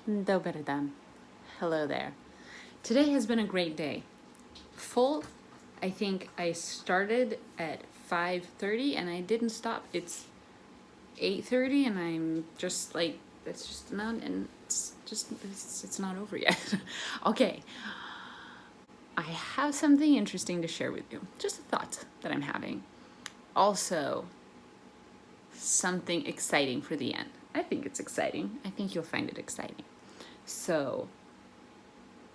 Dober dan. Hello there. Today has been a great day. Full. I think I started at 5:30 and I didn't stop. It's 8:30 and I'm just like, it's just not, and it's not over yet. Okay. I have something interesting to share with you. Just a thought that I'm having. Also, something exciting for the end. I think it's exciting. I think you'll find it exciting. So,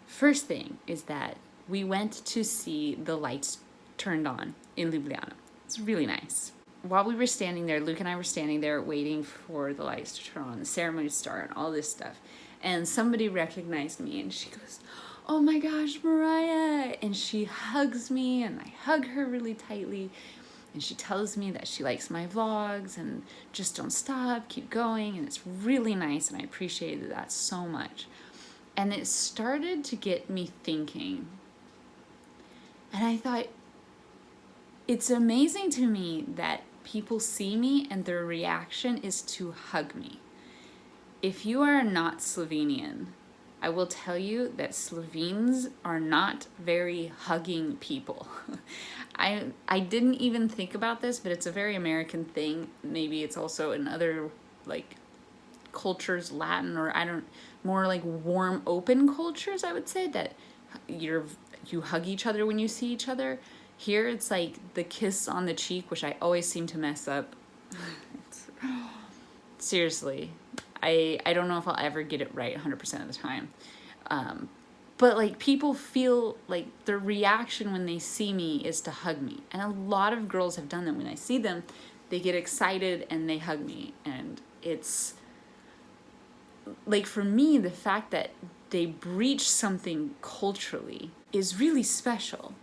first thing is that we went to see the lights turned on in Ljubljana. It's really nice. While we were standing there, Luke and I were standing there waiting for the lights to turn on, the ceremony to start, and all this stuff. And somebody recognized me and she goes, "Oh my gosh, Mariah!" And she hugs me and I hug her really tightly. And she tells me that she likes my vlogs and just don't stop, keep going. And it's really nice and I appreciated that so much. And it started to get me thinking. And I thought, it's amazing to me that people see me and their reaction is to hug me. If you are not Slovenian, I will tell you that Slovenes are not very hugging people. I didn't even think about this, but it's a very American thing. Maybe it's also in other like cultures, Latin or more like warm, open cultures, I would say, that you hug each other when you see each other. Here it's like the kiss on the cheek, which I always seem to mess up. Seriously. I don't know if I'll ever get it right 100% of the time. But like people feel like their reaction when they see me is to hug me. And a lot of girls have done that. When I see them, they get excited and they hug me. And it's like, for me, the fact that they breach something culturally is really special.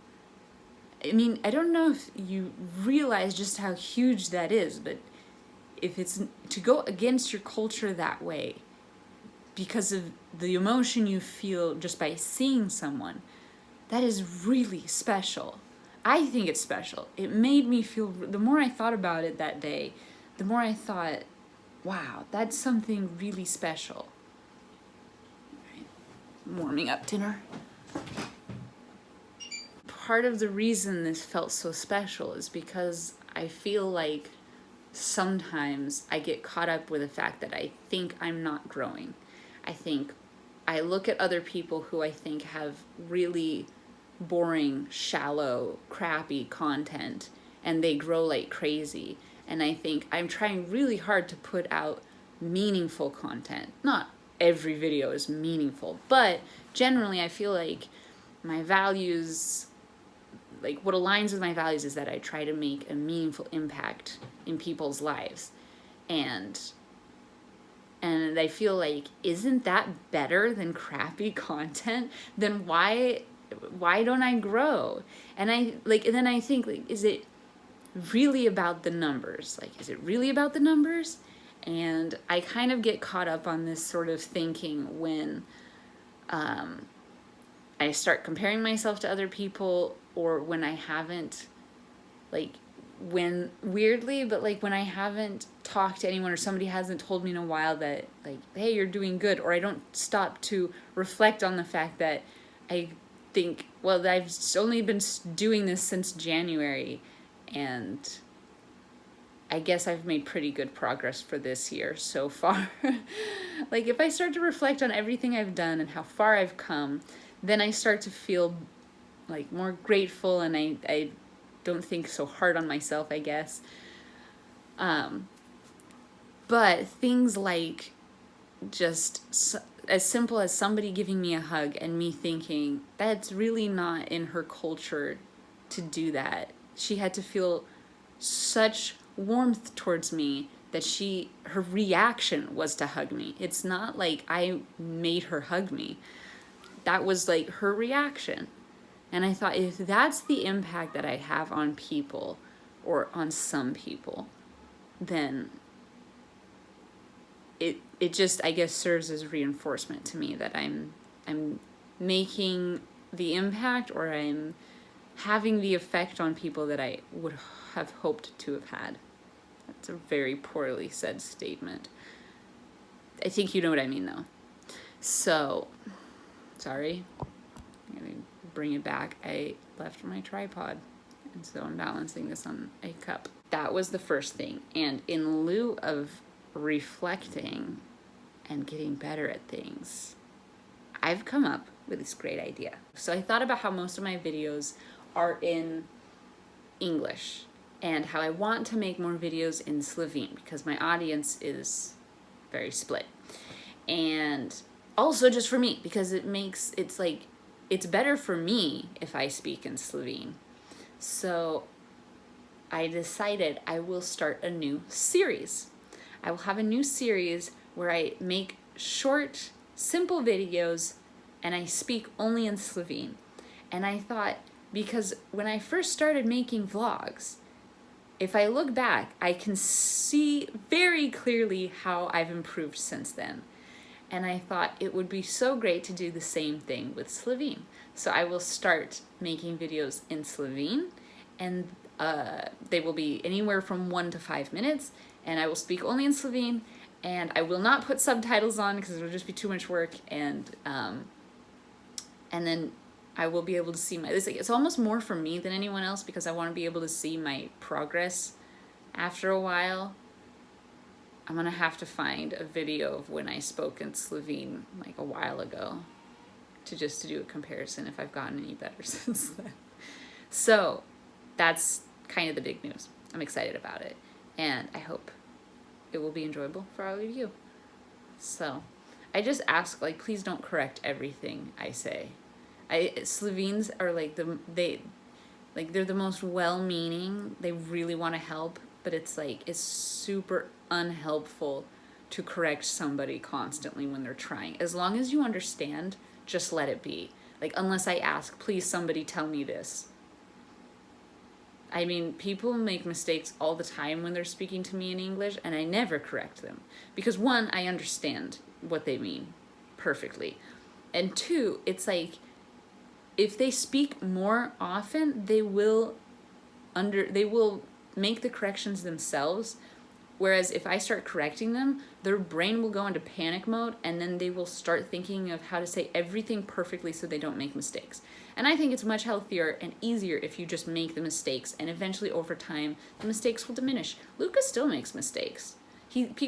I mean, I don't know if you realize just how huge that is, but if it's to go against your culture that way because of the emotion you feel just by seeing someone, that is really special. I think it's special. It made me feel, the more I thought about it that day, the more I thought, wow, that's something really special. Right. I'm warming up dinner. Part of the reason this felt so special is because I feel like sometimes I get caught up with the fact that I think I'm not growing. I think I look at other people who I think have really boring, shallow, crappy content and they grow like crazy. And I think I'm trying really hard to put out meaningful content. Not every video is meaningful, but generally I feel like my values, like what aligns with my values is that I try to make a meaningful impact in people's lives. And I feel like, isn't that better than crappy content? Then why don't I grow? And then I think, like, is it really about the numbers? Like, is it really about the numbers? And I kind of get caught up on this sort of thinking when I start comparing myself to other people, or when I haven't, like, when I haven't talked to anyone or somebody hasn't told me in a while that, like, hey, you're doing good, or I don't stop to reflect on the fact that I think, well, I've only been doing this since January and I guess I've made pretty good progress for this year so far. Like, if I start to reflect on everything I've done and how far I've come, then I start to feel like more grateful and I don't think so hard on myself, I guess. But things like just as simple as somebody giving me a hug and me thinking, that's really not in her culture to do that. She had to feel such warmth towards me that her reaction was to hug me. It's not like I made her hug me. That was like her reaction. And I thought, if that's the impact that I have on people, or on some people, then it just, I guess, serves as reinforcement to me that I'm making the impact, or I'm having the effect on people that I would have hoped to have had. That's a very poorly said statement. I think you know what I mean, though. So, sorry, I'm gonna bring it back. I left my tripod, and so I'm balancing this on a cup. That was the first thing. And in lieu of reflecting and getting better at things, I've come up with this great idea. So I thought about how most of my videos are in English and how I want to make more videos in Slovene because my audience is very split. And also just for me, because it's better for me if I speak in Slovene. So I decided I will start a new series. I will have a new series where I make short, simple videos and I speak only in Slovene. And I thought, because when I first started making vlogs, if I look back, I can see very clearly how I've improved since then. And I thought it would be so great to do the same thing with Slovene. So I will start making videos in Slovene, and they will be anywhere from 1 to 5 minutes, and I will speak only in Slovene, and I will not put subtitles on because it will just be too much work, and then I will be able to see it's almost more for me than anyone else because I want to be able to see my progress after a while. I'm gonna have to find a video of when I spoke in Slovene like a while ago to do a comparison if I've gotten any better since then. So that's kind of the big news. I'm excited about it, and I hope it will be enjoyable for all of you. So I just ask, like, please don't correct everything I say. Slovenes are they're the most well-meaning. They really want to help, but it's super unhelpful to correct somebody constantly when they're trying. As long as you understand, just let it be. Like, unless I ask, please somebody tell me this. I mean, people make mistakes all the time when they're speaking to me in English, and I never correct them. Because one, I understand what they mean perfectly. And two, it's like, if they speak more often, they will make the corrections themselves. Whereas if I start correcting them, their brain will go into panic mode, and then they will start thinking of how to say everything perfectly so they don't make mistakes. And I think it's much healthier and easier if you just make the mistakes, and eventually over time, the mistakes will diminish. Luka still makes mistakes.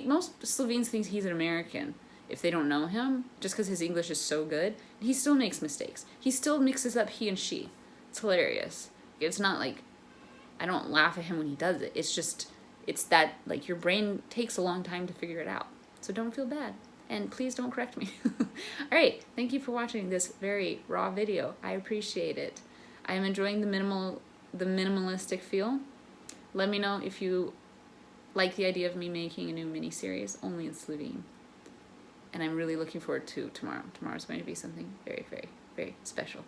Most Slovenes think he's an American if they don't know him, just because his English is so good. He still makes mistakes. He still mixes up he and she. It's hilarious. It's not like, I don't laugh at him when he does it. It's just, it's that, like, your brain takes a long time to figure it out. So don't feel bad. And please don't correct me. All right, thank you for watching this very raw video. I appreciate it. I am enjoying the minimalistic feel. Let me know if you like the idea of me making a new mini-series only in Slovene. And I'm really looking forward to tomorrow. Tomorrow's going to be something very, very, very special.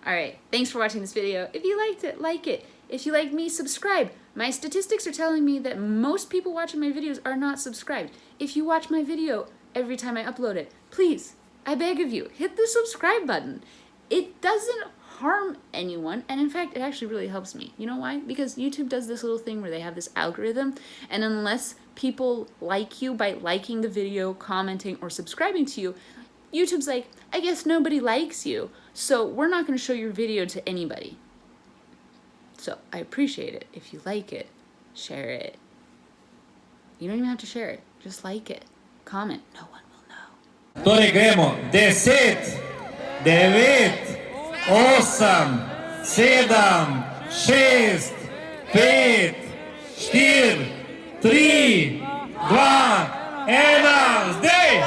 All right, thanks for watching this video. If you liked it, like it. If you like me, subscribe. My statistics are telling me that most people watching my videos are not subscribed. If you watch my video every time I upload it, please, I beg of you, hit the subscribe button. It doesn't harm anyone, and in fact, it actually really helps me. You know why? Because YouTube does this little thing where they have this algorithm, and unless people like you by liking the video, commenting, or subscribing to you, YouTube's like, I guess nobody likes you, so we're not going to show your video to anybody. So I appreciate it. If you like it, share it. You don't even have to share it. Just like it. Comment. No one will know. Torej gremo 10, 9, 8, 7, 6, 5, 4, 3, 2, 1, zdaj!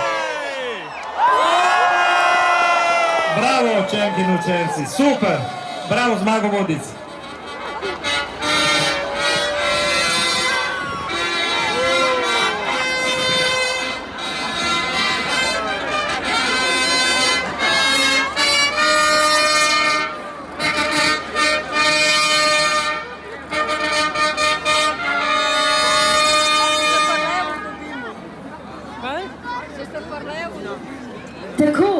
Bravo, učenki in učenci, super! Bravo, zmagovodic! Tako,